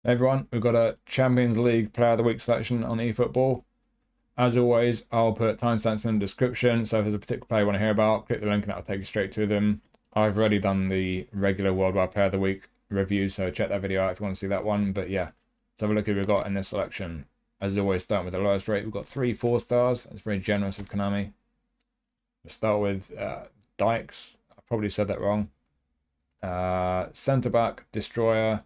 Hey everyone, we've got a Champions League Player of the Week selection on eFootball. As always, I'll put timestamps in the description, so if there's a particular player you want to hear about, click the link and that'll take you straight to them. I've already done the regular Worldwide Player of the Week review, so check that video out if you want to see that one. But yeah, let's have a look at who we've got in this selection. As always, starting with the lowest rate, we've got 3 4-stars. That's very generous of Konami. We'll start with Diks. I probably said that wrong. Centre-back, Destroyer.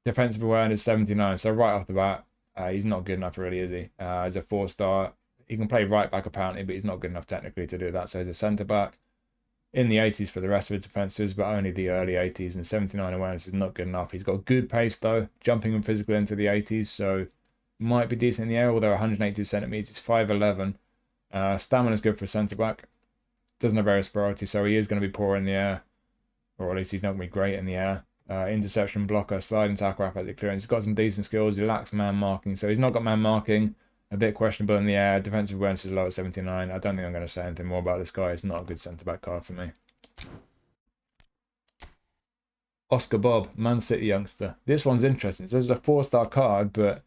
Defensive awareness 79. So right off the bat, he's not good enough, really, is he? As a 4-star, he can play right back apparently, but he's not good enough technically to do that. So he's a centre back in the 80s for the rest of his defenses, but only the early 80s. And 79 awareness is not good enough. He's got good pace though, jumping and physical into the 80s, so might be decent in the air. Although 182 centimeters, 5'11. Stamina is good for a centre back. Doesn't have various priority, so he is going to be poor in the air, or at least he's not going to be great in the air. Interception, blocker, sliding tackle, athletic clearance. He's got some decent skills. He lacks man marking, so he's not got man marking. A bit questionable in the air. Defensive awareness is low at 79. I don't think I'm going to say anything more about this guy. It's not a good centre-back card for me. Oscar Bobb, Man City youngster. This one's interesting. So this is a 4-star card, but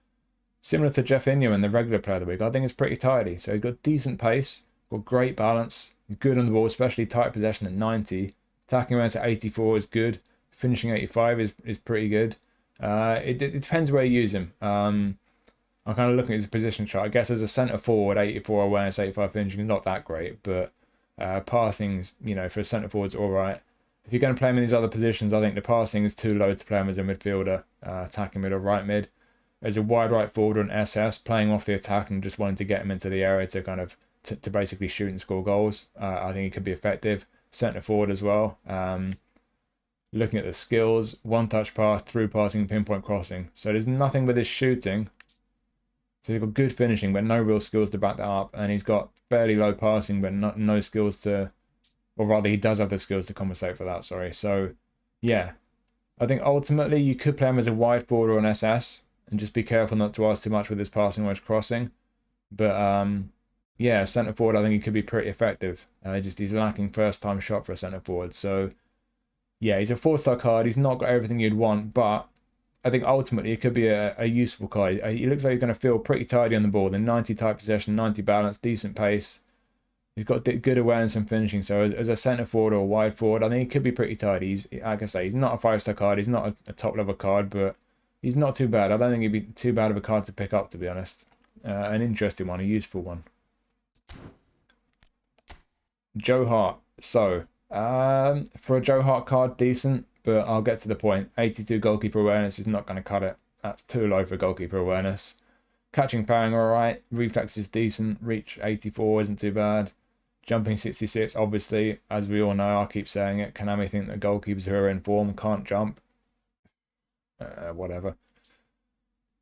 similar to Jeffinho in the regular Player of the Week, I think it's pretty tidy. So he's got decent pace, got great balance, good on the ball, especially tight possession at 90. Attacking awareness at 84 is good. Finishing 85 is pretty good. It depends where you use him. I'm kind of looking at his position chart. I guess as a centre forward, 84 awareness, 85 finishing, not that great, but passing's, for a centre forward's all right. If you're going to play him in these other positions, I think the passing is too low to play him as a midfielder, attacking mid or right mid. As a wide right forward or an SS, playing off the attack and just wanting to get him into the area to kind of to basically shoot and score goals. I think he could be effective. Centre forward as well. Looking at the skills, one-touch pass, through passing, pinpoint crossing. So there's nothing with his shooting. So he's got good finishing, but no real skills to back that up. And he's got fairly low passing, but no skills to... Or rather, he does have the skills to compensate for that, sorry. So, yeah. I think ultimately you could play him as a wide forward or an SS. And just be careful not to ask too much with his passing or his crossing. But, yeah, centre forward, I think he could be pretty effective. Just he's lacking first-time shot for a centre forward. So... yeah, he's a 4-star card. He's not got everything you'd want, but I think ultimately it could be a useful card. He looks like he's going to feel pretty tidy on the ball. The 90 tight possession, 90 balance, decent pace. He's got good awareness and finishing. So as a centre forward or wide forward, I think he could be pretty tidy. He's, like I say, he's not a 5-star card. He's not a top-level card, but he's not too bad. I don't think he'd be too bad of a card to pick up, to be honest. An interesting one, a useful one. Joe Hart. So... for a Joe Hart card, decent, but I'll get to the point. 82 goalkeeper awareness is not going to cut it. That's too low for goalkeeper awareness. Catching, powering, alright. Reflex is decent. Reach 84 isn't too bad. Jumping 66, obviously, as we all know, I keep saying it. Konami think that goalkeepers who are in form can't jump. Whatever.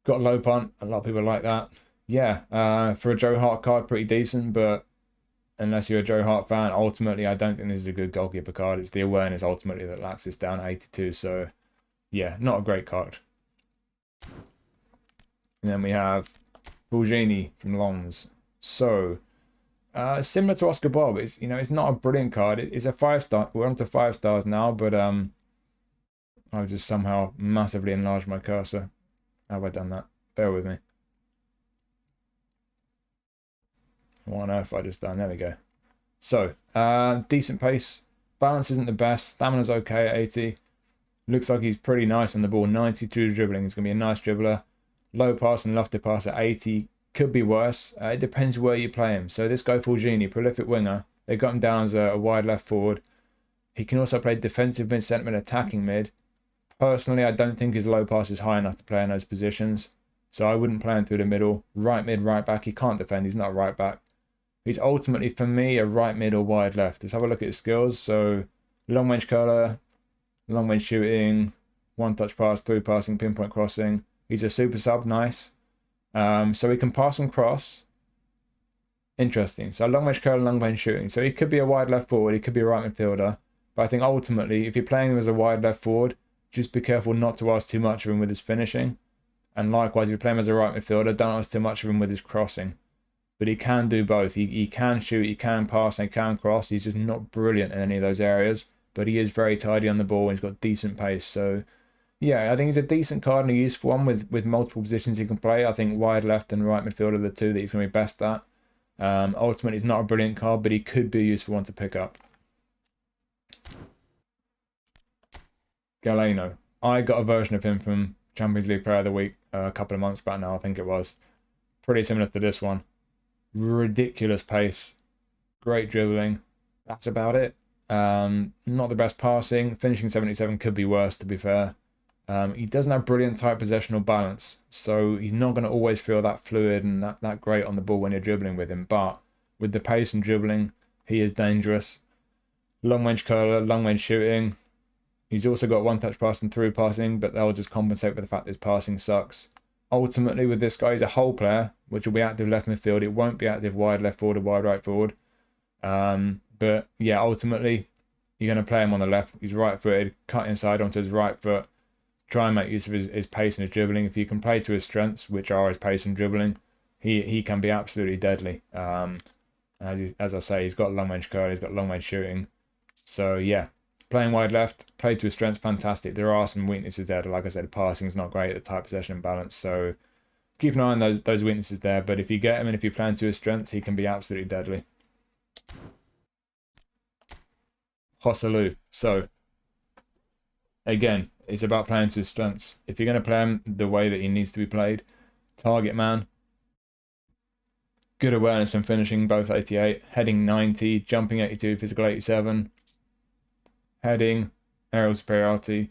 Got low punt. A lot of people like that. Yeah, for a Joe Hart card, pretty decent, but unless you're a Joe Hart fan, ultimately, I don't think this is a good goalkeeper card. It's the awareness, ultimately, that lacks this down at 82. So, yeah, not a great card. And then we have Fulgini from Lons. So, similar to Oscar Bobb, it's not a brilliant card. It's a 5-star. We're on to 5 stars now, but I've just somehow massively enlarged my cursor. How have I done that? Bear with me. What on earth have I just done? There we go. So, decent pace. Balance isn't the best. Stamina's okay at 80. Looks like he's pretty nice on the ball. 92 dribbling. He's going to be a nice dribbler. Low pass and lofted pass at 80. Could be worse. It depends where you play him. So this guy, Fulgini, prolific winger. They got him down as a wide left forward. He can also play defensive mid, centre mid, attacking mid. Personally, I don't think his low pass is high enough to play in those positions. So I wouldn't play him through the middle. Right mid, right back. He can't defend. He's not a right back. He's ultimately, for me, a right mid or wide left. Let's have a look at his skills. So, long range curler, long range shooting, one-touch pass, through passing, pinpoint crossing. He's a super sub, nice. So he can pass and cross. Interesting. So long range curler, long range shooting. So he could be a wide left forward. He could be a right midfielder. But I think ultimately, if you're playing him as a wide left forward, just be careful not to ask too much of him with his finishing. And likewise, if you play him as a right midfielder, don't ask too much of him with his crossing. But he can do both. He can shoot, he can pass, and he can cross. He's just not brilliant in any of those areas. But he is very tidy on the ball. And he's got decent pace. So, Yeah, I think he's a decent card and a useful one with multiple positions he can play. I think wide left and right midfield are the two that he's going to be best at. Ultimately, he's not a brilliant card, but he could be a useful one to pick up. Galeno. I got a version of him from Champions League Player of the Week a couple of months back now, I think it was. Pretty similar to this one. Ridiculous pace. Great dribbling. That's about it. Not the best passing. Finishing 77 could be worse, to be fair. He doesn't have brilliant tight possession or balance, so he's not going to always feel that fluid and that great on the ball when you're dribbling with him. But with the pace and dribbling, he is dangerous. Long range curler, long range shooting. He's also got one-touch pass and through passing, but they'll just compensate for the fact his passing sucks. Ultimately, with this guy, he's a whole player, which will be active left midfield. It won't be active wide left forward or wide right forward. But yeah, ultimately, you're going to play him on the left. He's right-footed, cut inside onto his right foot. Try and make use of his pace and his dribbling. If you can play to his strengths, which are his pace and dribbling, he can be absolutely deadly. As I say, he's got long-range curl, he's got long-range shooting. So yeah. Playing wide left, play to his strengths, fantastic. There are some weaknesses there. Like I said, passing is not great, the tight possession and balance. So keep an eye on those weaknesses there. But if you get him and if you play into his strengths, he can be absolutely deadly. Joselu. So again, it's about playing to his strengths. If you're going to play him the way that he needs to be played, target man, good awareness and finishing, both 88, heading 90, jumping 82, physical 87. Heading, aerial superiority,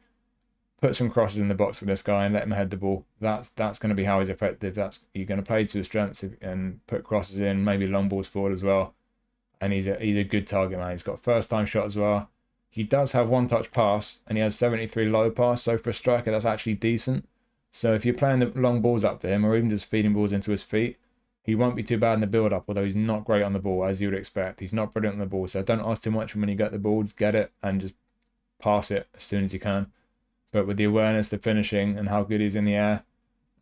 put some crosses in the box for this guy and let him head the ball. That's going to be how he's effective. You're going to play to his strengths and put crosses in, maybe long balls forward as well. And he's a good target man. He's got first time shot as well. He does have one touch pass and he has 73 low pass. So for a striker, that's actually decent. So if you're playing the long balls up to him or even just feeding balls into his feet, he won't be too bad in the build up, although he's not great on the ball, as you would expect. He's not brilliant on the ball, so don't ask too much when you get the ball. Just get it and just pass it as soon as you can. But with the awareness, the finishing, and how good he's in the air,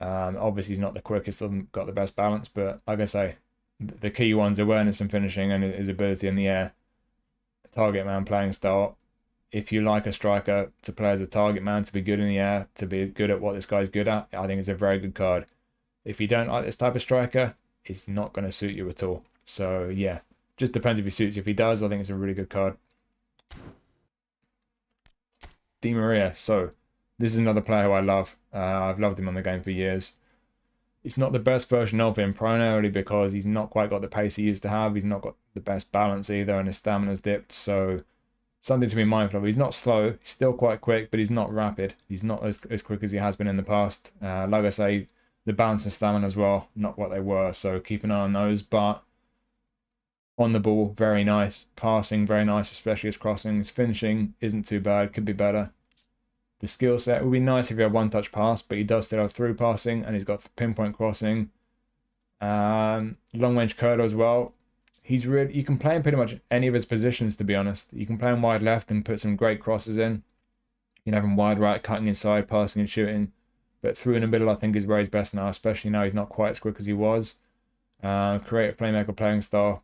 obviously he's not the quickest, doesn't got the best balance, but like I say, the key ones, awareness and finishing and his ability in the air. Target man playing style. If you like a striker to play as a target man, to be good in the air, to be good at what this guy's good at, I think it's a very good card. If you don't like this type of striker, it's not going to suit you at all. So yeah, just depends if he suits you. If he does, I think it's a really good card. Di Maria. So this is another player who I love. I've loved him on the game for years. It's not the best version of him, primarily because he's not quite got the pace he used to have. He's not got the best balance either, and his stamina's dipped. So something to be mindful of. He's not slow. He's still quite quick, but he's not rapid. He's not as quick as he has been in the past. Like I say, the balance and stamina as well, not what they were. So keep an eye on those. But on the ball, very nice. Passing, very nice, especially his crossing. His finishing isn't too bad. Could be better. The skill set would be nice if he had one-touch pass, but he does still have through passing, and he's got pinpoint crossing. Long-range curler as well. You can play him pretty much any of his positions, to be honest. You can play him wide left and put some great crosses in. You can have him wide right, cutting inside, passing and shooting. But through in the middle, I think, is where he's best now, especially now he's not quite as quick as he was. Creative playmaker playing style.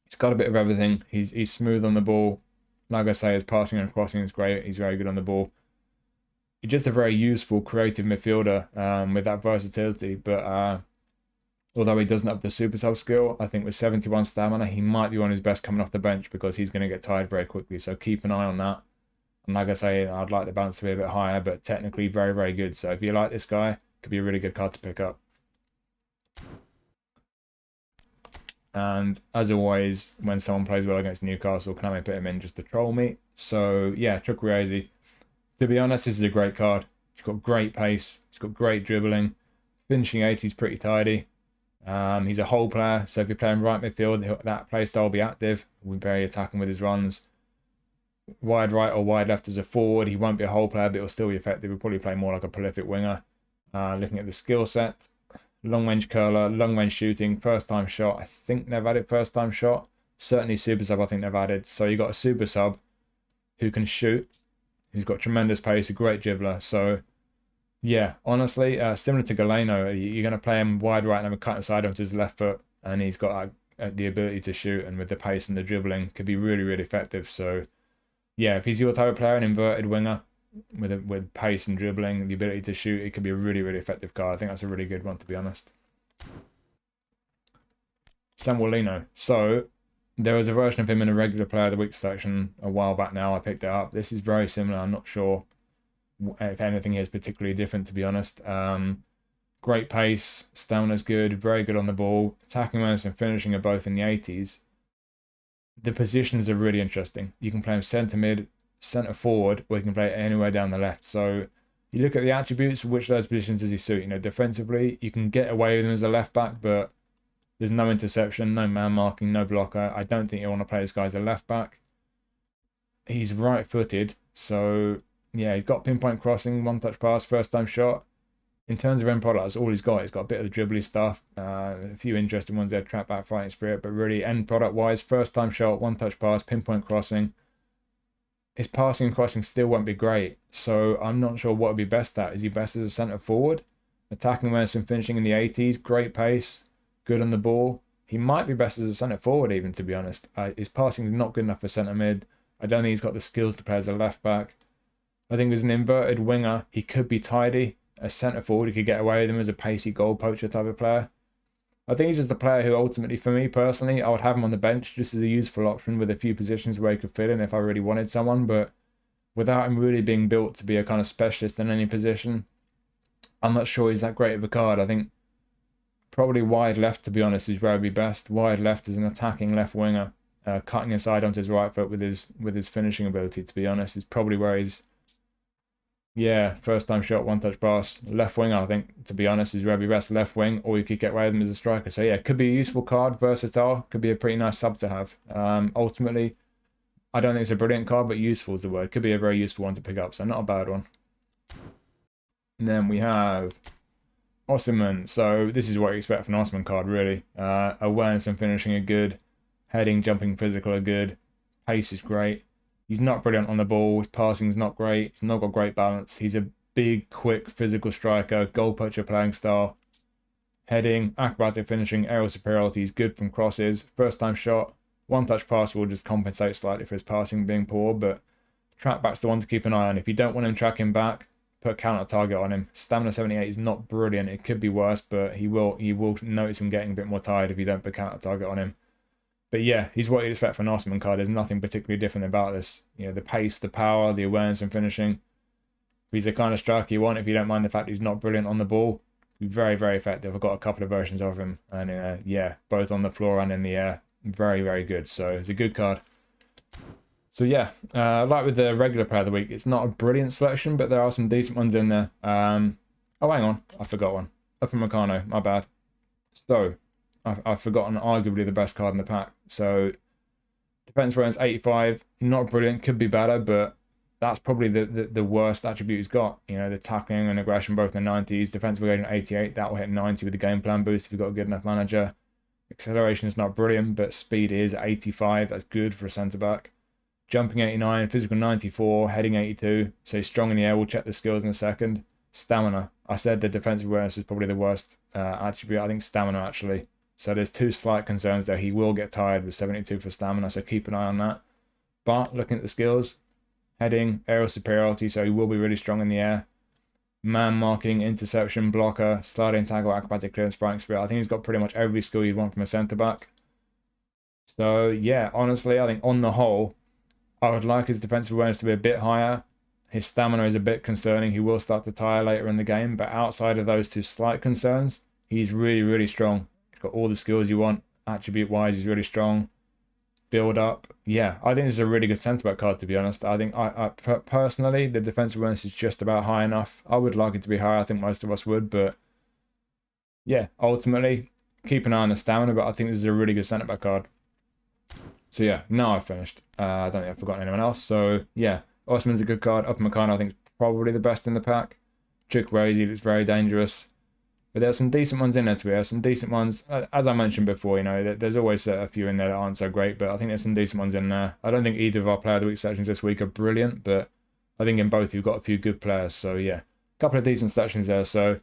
He's got a bit of everything. He's smooth on the ball. Like I say, his passing and crossing is great. He's very good on the ball. He's just a very useful, creative midfielder with that versatility. But although he doesn't have the super sub skill, I think with 71 stamina, he might be one of his best coming off the bench because he's going to get tired very quickly. So keep an eye on that. And like I say, I'd like the balance to be a bit higher, but technically very, very good. So if you like this guy, it could be a really good card to pick up. And as always, when someone plays well against Newcastle, can I put him in just to troll me? So yeah, Chukwueze. To be honest, this is a great card. He's got great pace. He's got great dribbling. Finishing 80 is pretty tidy. He's a whole player, so if you're playing right midfield, that play style will be active. We're very attacking with his runs. Wide right or wide left as a forward, he won't be a whole player, but he'll still be effective. He'll probably play more like a prolific winger. Looking at the skill set, long range curler, long range shooting, first time shot. I think they've added first time shot. Certainly super sub, I think they've added. So you've got a super sub who can shoot. He's got tremendous pace, a great dribbler. So yeah, honestly, similar to Galeno, you're going to play him wide right and have a cut inside onto his left foot, and he's got the ability to shoot, and with the pace and the dribbling, could be really, really effective. So yeah, if he's your type of player, an inverted winger, with pace and dribbling, the ability to shoot. It could be a really, really effective card. I think that's a really good one, to be honest. Lino. So there was a version of him in a regular player of the week section a while back now. I picked it up. This is very similar. I'm not sure if anything is particularly different, to be honest. Great pace, stamina's good, very good on the ball. Attacking awareness and finishing are both in the 80s. The positions are really interesting. You can play him centre mid, centre forward, or you can play it anywhere down the left. So you look at the attributes, which of those positions does he suit? You know, defensively, you can get away with him as a left back, but there's no interception, no man marking, no blocker. I don't think you want to play this guy as a left back. He's right-footed, so yeah, he's got pinpoint crossing, one-touch pass, first-time shot. In terms of end product, that's all he's got. He's got a bit of the dribbly stuff, a few interesting ones there, trap back, fighting spirit, but really end product-wise, first-time shot, one-touch pass, pinpoint crossing. His passing and crossing still won't be great, so I'm not sure what would be best at. Is he best as a centre forward? Attacking awareness and finishing in the 80s, great pace, good on the ball. He might be best as a centre forward even, to be honest. His passing is not good enough for centre mid. I don't think he's got the skills to play as a left back. I think as an inverted winger, he could be tidy. As centre forward, he could get away with him as a pacey goal poacher type of player. I think he's just a player who ultimately, for me personally, I would have him on the bench just as a useful option with a few positions where he could fit in if I really wanted someone. But without him really being built to be a kind of specialist in any position, I'm not sure he's that great of a card. I think probably wide left, to be honest, is where he'd be best. Wide left as an attacking left winger, cutting inside onto his right foot with his finishing ability, to be honest, is probably where he's... Yeah, first time shot, one touch pass. Left wing, I think, to be honest, is where he'd be best. Left wing, or you could get away with him as a striker. So yeah, could be a useful card, versatile, could be a pretty nice sub to have. Ultimately, I don't think it's a brilliant card, but useful is the word. Could be a very useful one to pick up, so not a bad one. And then we have Osimhen. So this is what you expect from an Osimhen card, really. Awareness and finishing are good. Heading, jumping, physical are good. Pace is great. He's not brilliant on the ball. His passing's not great. He's not got great balance. He's a big, quick, physical striker. Goal poacher playing style. Heading, acrobatic finishing, aerial superiority. He's good from crosses. First time shot. One touch pass will just compensate slightly for his passing being poor, but track back's the one to keep an eye on. If you don't want him tracking back, put counter target on him. Stamina 78 is not brilliant. It could be worse, but you will notice him getting a bit more tired if you don't put counter target on him. But yeah, he's what you'd expect from an Osimhen card. There's nothing particularly different about this. You know, the pace, the power, the awareness and finishing. He's the kind of striker you want if you don't mind the fact he's not brilliant on the ball. Very, very effective. I've got a couple of versions of him. And yeah, both on the floor and in the air. Very, very good. So it's a good card. So yeah, like with the regular player of the week, it's not a brilliant selection, but there are some decent ones in there. Oh, hang on. I forgot one. Upemecano, my bad. So I've forgotten arguably the best card in the pack. So defense range 85, not brilliant, could be better, but that's probably the worst attribute he's got. You know, the tackling and aggression both in the 90s. Defensive rating 88, that will hit 90 with the game plan boost if you've got a good enough manager. Acceleration is not brilliant, but speed is 85. That's good for a centre back. Jumping 89, physical 94, heading 82. So he's strong in the air. We'll check the skills in a second. Stamina. I said the defensive awareness is probably the worst attribute. I think stamina actually. So there's two slight concerns there. He will get tired with 72 for stamina, so keep an eye on that. But looking at the skills, heading, aerial superiority, so he will be really strong in the air. Man marking, interception, blocker, sliding tackle, acrobatic clearance, fighting spirit. I think he's got pretty much every skill you'd want from a centre back. So yeah, honestly, I think on the whole, I would like his defensive awareness to be a bit higher. His stamina is a bit concerning. He will start to tire later in the game, but outside of those two slight concerns, he's really, really strong. Got all the skills you want. Attribute wise, he's really strong. Build up. Yeah, I think this is a really good centre back card, to be honest. I think I personally, the defensive awareness is just about high enough. I would like it to be higher. I think most of us would, but yeah, ultimately, keep an eye on the stamina, but I think this is a really good centre back card. So yeah, now I've finished. I don't think I've forgotten anyone else. So yeah, Osimhen's a good card. Upemecano, I think, is probably the best in the pack. Chukwueze looks very dangerous. But there's some decent ones in there, to be honest. Some decent ones, as I mentioned before, you know, there's always a few in there that aren't so great, but I think there's some decent ones in there. I don't think either of our Player of the Week selections this week are brilliant, but I think in both you've got a few good players. So yeah, a couple of decent selections there. So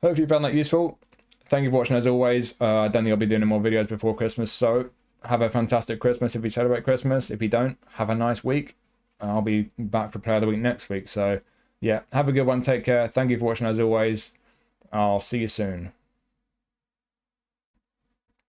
hopefully you found that useful. Thank you for watching as always. I don't think I'll be doing any more videos before Christmas, so have a fantastic Christmas if you celebrate Christmas. If you don't, have a nice week. I'll be back for Player of the Week next week. So, yeah, have a good one. Take care. Thank you for watching as always. I'll see you soon.